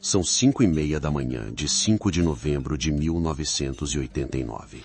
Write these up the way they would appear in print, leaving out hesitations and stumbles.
São 5:30 da manhã de 5 de novembro de 1989.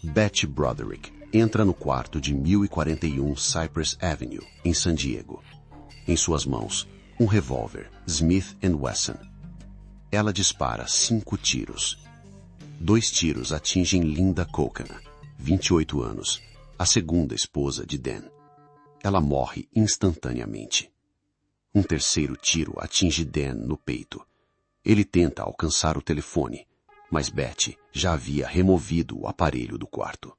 Betty Broderick entra no quarto de 1041 Cypress Avenue, em San Diego. Em suas mãos, um revólver Smith & Wesson. Ela dispara 5 tiros. 2 tiros atingem Linda Kochner, 28 anos, a segunda esposa de Dan. Ela morre instantaneamente. Um terceiro tiro atinge Dan no peito. Ele tenta alcançar o telefone, mas Betty já havia removido o aparelho do quarto.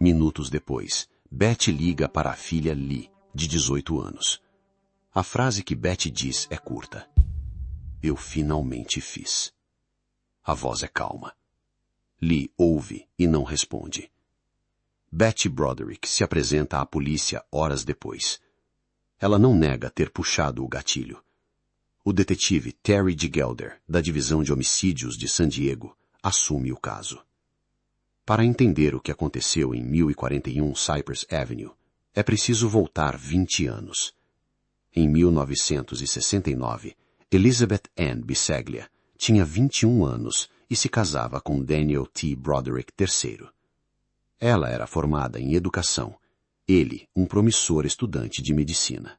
Minutos depois, Betty liga para a filha Lee, de 18 anos. A frase que Betty diz é curta. Eu finalmente fiz. A voz é calma. Lee ouve e não responde. Betty Broderick se apresenta à polícia horas depois. Ela não nega ter puxado o gatilho. O detetive Terry D. Gelder, da Divisão de Homicídios de San Diego, assume o caso. Para entender o que aconteceu em 1041 Cypress Avenue, é preciso voltar 20 anos. Em 1969, Elizabeth Ann Biseglia tinha 21 anos e se casava com Daniel T. Broderick III. Ela era formada em educação, ele um promissor estudante de medicina.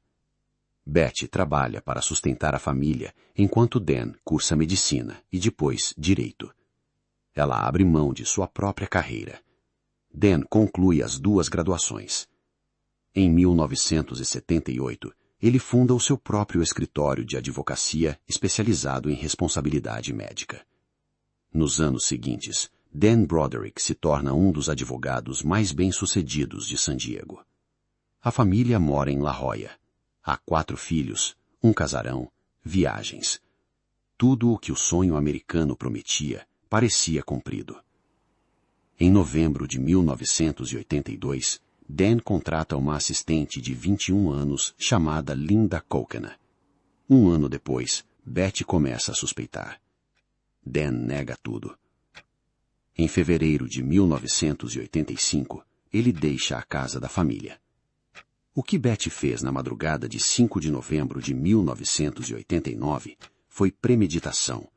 Betty trabalha para sustentar a família, enquanto Dan cursa medicina e depois direito. Ela abre mão de sua própria carreira. Dan conclui as 2 graduações. Em 1978, ele funda o seu próprio escritório de advocacia especializado em responsabilidade médica. Nos anos seguintes, Dan Broderick se torna um dos advogados mais bem-sucedidos de San Diego. A família mora em La Jolla. Há 4 filhos, um casarão, viagens. Tudo o que o sonho americano prometia parecia cumprido. Em novembro de 1982, Dan contrata uma assistente de 21 anos chamada Linda Kochner. Um ano depois, Betty começa a suspeitar. Dan nega tudo. Em fevereiro de 1985, ele deixa a casa da família. O que Betty fez na madrugada de 5 de novembro de 1989 foi premeditação,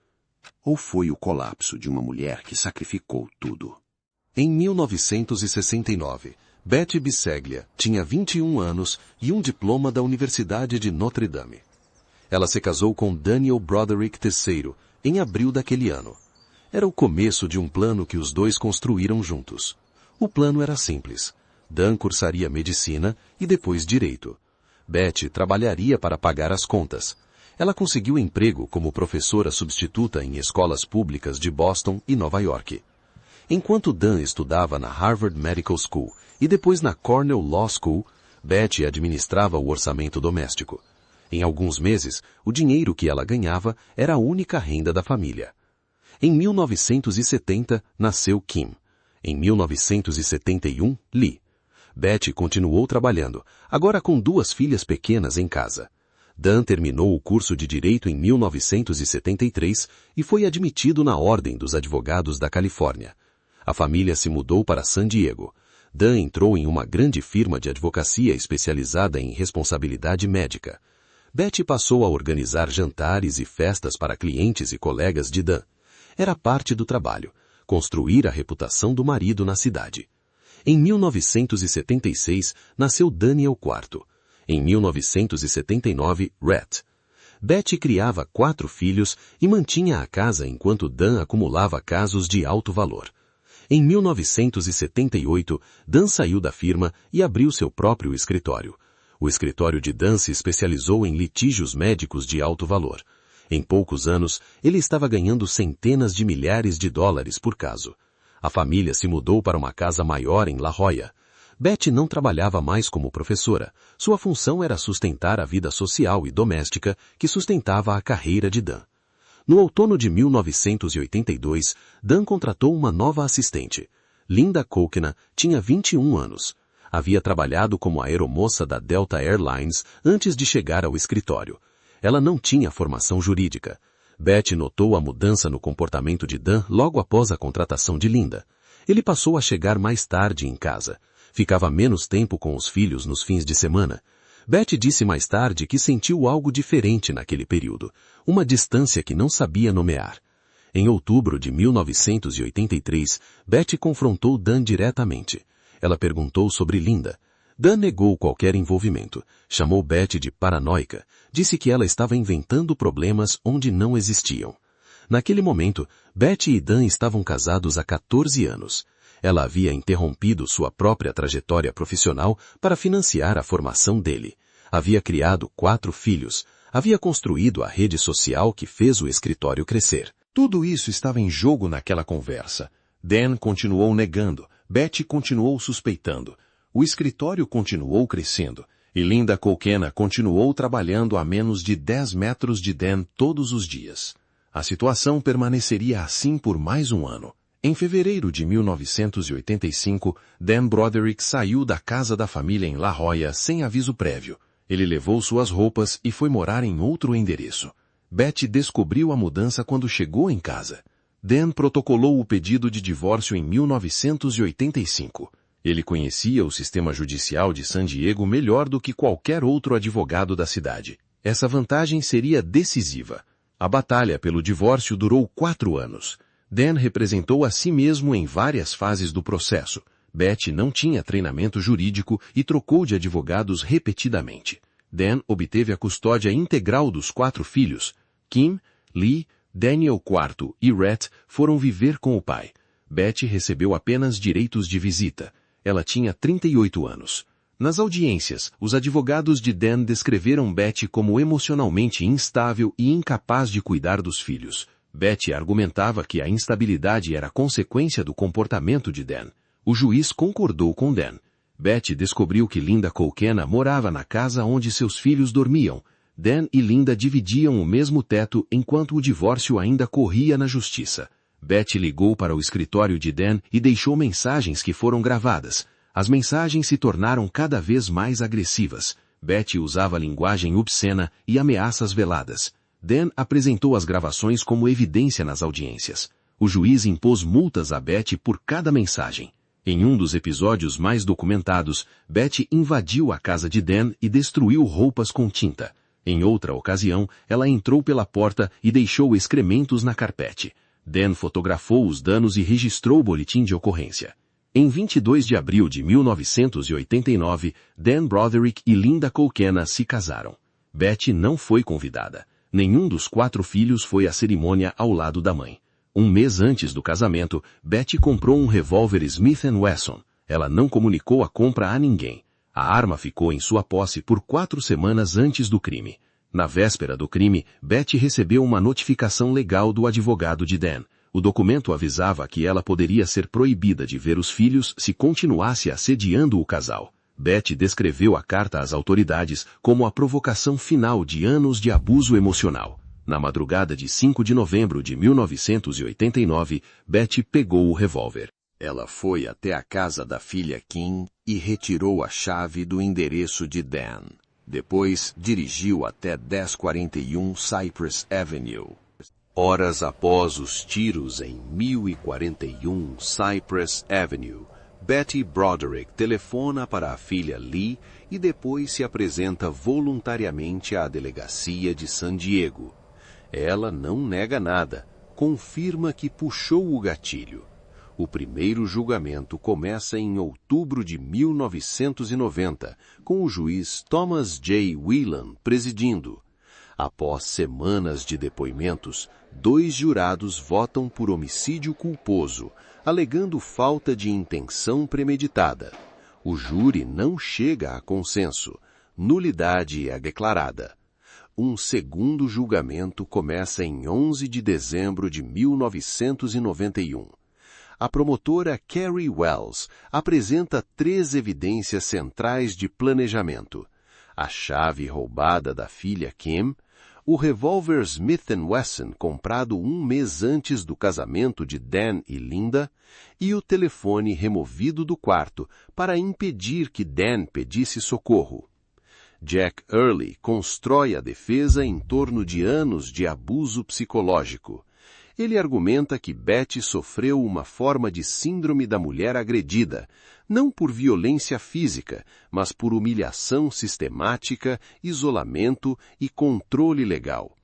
ou foi o colapso de uma mulher que sacrificou tudo. Em 1969, Betty Biseglia tinha 21 anos e um diploma da Universidade de Notre Dame. Ela se casou com Daniel Broderick III em abril daquele ano. Era o começo de um plano que os dois construíram juntos. O plano era simples. Dan cursaria medicina e depois direito. Betty trabalharia para pagar as contas. Ela conseguiu emprego como professora substituta em escolas públicas de Boston e Nova York. Enquanto Dan estudava na Harvard Medical School e depois na Cornell Law School, Betty administrava o orçamento doméstico. Em alguns meses, o dinheiro que ela ganhava era a única renda da família. Em 1970, nasceu Kim. Em 1971, Lee. Betty continuou trabalhando, agora com 2 filhas pequenas em casa. Dan terminou o curso de Direito em 1973 e foi admitido na Ordem dos Advogados da Califórnia. A família se mudou para San Diego. Dan entrou em uma grande firma de advocacia especializada em responsabilidade médica. Betty passou a organizar jantares e festas para clientes e colegas de Dan. Era parte do trabalho, construir a reputação do marido na cidade. Em 1976, nasceu Daniel IV. Em 1979, Rhett. Betty criava 4 filhos e mantinha a casa enquanto Dan acumulava casos de alto valor. Em 1978, Dan saiu da firma e abriu seu próprio escritório. O escritório de Dan se especializou em litígios médicos de alto valor. Em poucos anos, ele estava ganhando centenas de milhares de dólares por caso. A família se mudou para uma casa maior em La Jolla. Betty não trabalhava mais como professora. Sua função era sustentar a vida social e doméstica que sustentava a carreira de Dan. No outono de 1982, Dan contratou uma nova assistente. Linda Kochner tinha 21 anos. Havia trabalhado como aeromoça da Delta Airlines antes de chegar ao escritório. Ela não tinha formação jurídica. Betty notou a mudança no comportamento de Dan logo após a contratação de Linda. Ele passou a chegar mais tarde em casa. Ficava menos tempo com os filhos nos fins de semana. Betty disse mais tarde que sentiu algo diferente naquele período, uma distância que não sabia nomear. Em outubro de 1983, Betty confrontou Dan diretamente. Ela perguntou sobre Linda. Dan negou qualquer envolvimento, chamou Betty de paranoica, disse que ela estava inventando problemas onde não existiam. Naquele momento, Betty e Dan estavam casados há 14 anos. Ela havia interrompido sua própria trajetória profissional para financiar a formação dele. Havia criado 4 filhos. Havia construído a rede social que fez o escritório crescer. Tudo isso estava em jogo naquela conversa. Dan continuou negando. Betty continuou suspeitando. O escritório continuou crescendo. E Linda Colquena continuou trabalhando a menos de 10 metros de Dan todos os dias. A situação permaneceria assim por mais um ano. Em fevereiro de 1985, Dan Broderick saiu da casa da família em La Jolla sem aviso prévio. Ele levou suas roupas e foi morar em outro endereço. Betty descobriu a mudança quando chegou em casa. Dan protocolou o pedido de divórcio em 1985. Ele conhecia o sistema judicial de San Diego melhor do que qualquer outro advogado da cidade. Essa vantagem seria decisiva. A batalha pelo divórcio durou 4 anos. Dan representou a si mesmo em várias fases do processo. Betty não tinha treinamento jurídico e trocou de advogados repetidamente. Dan obteve a custódia integral dos 4 filhos. Kim, Lee, Daniel IV e Rhett foram viver com o pai. Betty recebeu apenas direitos de visita. Ela tinha 38 anos. Nas audiências, os advogados de Dan descreveram Betty como emocionalmente instável e incapaz de cuidar dos filhos. Betty argumentava que a instabilidade era consequência do comportamento de Dan. O juiz concordou com Dan. Betty descobriu que Linda Colquena morava na casa onde seus filhos dormiam. Dan e Linda dividiam o mesmo teto enquanto o divórcio ainda corria na justiça. Betty ligou para o escritório de Dan e deixou mensagens que foram gravadas. As mensagens se tornaram cada vez mais agressivas. Betty usava linguagem obscena e ameaças veladas. Dan apresentou as gravações como evidência nas audiências. O juiz impôs multas a Betty por cada mensagem. Em um dos episódios mais documentados, Betty invadiu a casa de Dan e destruiu roupas com tinta. Em outra ocasião, ela entrou pela porta e deixou excrementos na carpete. Dan fotografou os danos e registrou o boletim de ocorrência. Em 22 de abril de 1989, Dan Broderick e Linda Colquena se casaram. Betty não foi convidada. Nenhum dos 4 filhos foi à cerimônia ao lado da mãe. Um mês antes do casamento, Betty comprou um revólver Smith & Wesson. Ela não comunicou a compra a ninguém. A arma ficou em sua posse por 4 semanas antes do crime. Na véspera do crime, Betty recebeu uma notificação legal do advogado de Dan. O documento avisava que ela poderia ser proibida de ver os filhos se continuasse assediando o casal. Betty descreveu a carta às autoridades como a provocação final de anos de abuso emocional. Na madrugada de 5 de novembro de 1989, Betty pegou o revólver. Ela foi até a casa da filha Kim e retirou a chave do endereço de Dan. Depois, dirigiu até 1041 Cypress Avenue. Horas após os tiros em 1041 Cypress Avenue, Betty Broderick telefona para a filha Lee e depois se apresenta voluntariamente à delegacia de San Diego. Ela não nega nada, confirma que puxou o gatilho. O primeiro julgamento começa em outubro de 1990, com o juiz Thomas J. Whelan presidindo. Após semanas de depoimentos, 2 jurados votam por homicídio culposo, alegando falta de intenção premeditada. O júri não chega a consenso. Nulidade é declarada. Um segundo julgamento começa em 11 de dezembro de 1991. A promotora Carrie Wells apresenta 3 evidências centrais de planejamento: a chave roubada da filha Kim, o revólver Smith & Wesson comprado 1 mês antes do casamento de Dan e Linda, e o telefone removido do quarto para impedir que Dan pedisse socorro. Jack Early constrói a defesa em torno de anos de abuso psicológico. Ele argumenta que Betty sofreu uma forma de síndrome da mulher agredida, não por violência física, mas por humilhação sistemática, isolamento e controle legal.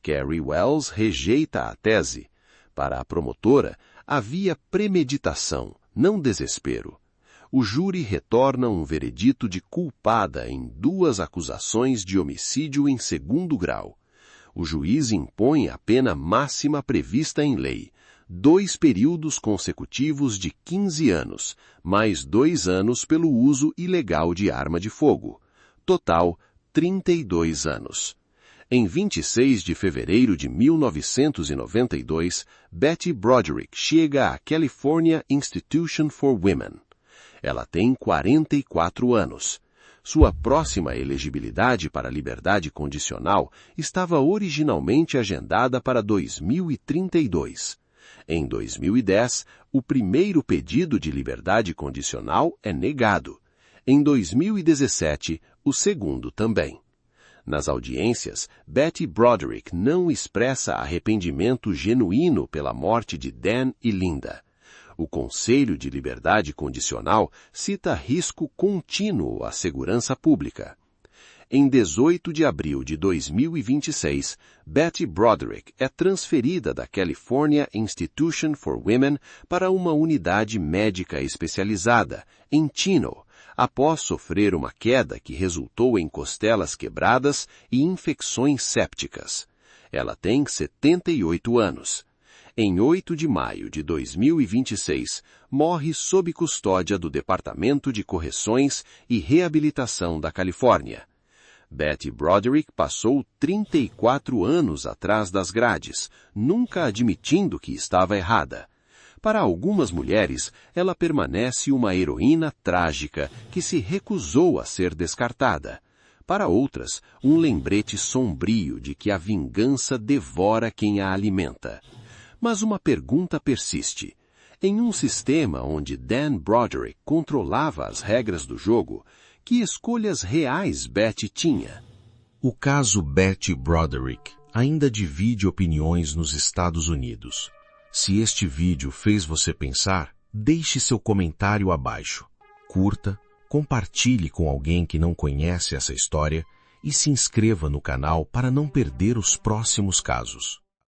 Carrie Wells rejeita a tese. Para a promotora, havia premeditação, não desespero. O júri retorna um veredito de culpada em 2 acusações de homicídio em 2º grau. O juiz impõe a pena máxima prevista em lei, 2 períodos consecutivos de 15 anos, mais 2 anos pelo uso ilegal de arma de fogo. Total, 32 anos. Em 26 de fevereiro de 1992, Betty Broderick chega à California Institution for Women. Ela tem 44 anos. Sua próxima elegibilidade para a liberdade condicional estava originalmente agendada para 2032. Em 2010, o primeiro pedido de liberdade condicional é negado. Em 2017, o segundo também. Nas audiências, Betty Broderick não expressa arrependimento genuíno pela morte de Dan e Linda. O Conselho de Liberdade Condicional cita risco contínuo à segurança pública. Em 18 de abril de 2026, Betty Broderick é transferida da California Institution for Women para uma unidade médica especializada, em Chino, após sofrer uma queda que resultou em costelas quebradas e infecções sépticas. Ela tem 78 anos. Em 8 de maio de 2026, morre sob custódia do Departamento de Correções e Reabilitação da Califórnia. Betty Broderick passou 34 anos atrás das grades, nunca admitindo que estava errada. Para algumas mulheres, ela permanece uma heroína trágica que se recusou a ser descartada. Para outras, um lembrete sombrio de que a vingança devora quem a alimenta. Mas uma pergunta persiste. Em um sistema onde Dan Broderick controlava as regras do jogo, que escolhas reais Betty tinha? O caso Betty Broderick ainda divide opiniões nos Estados Unidos. Se este vídeo fez você pensar, deixe seu comentário abaixo. Curta, compartilhe com alguém que não conhece essa história e se inscreva no canal para não perder os próximos casos.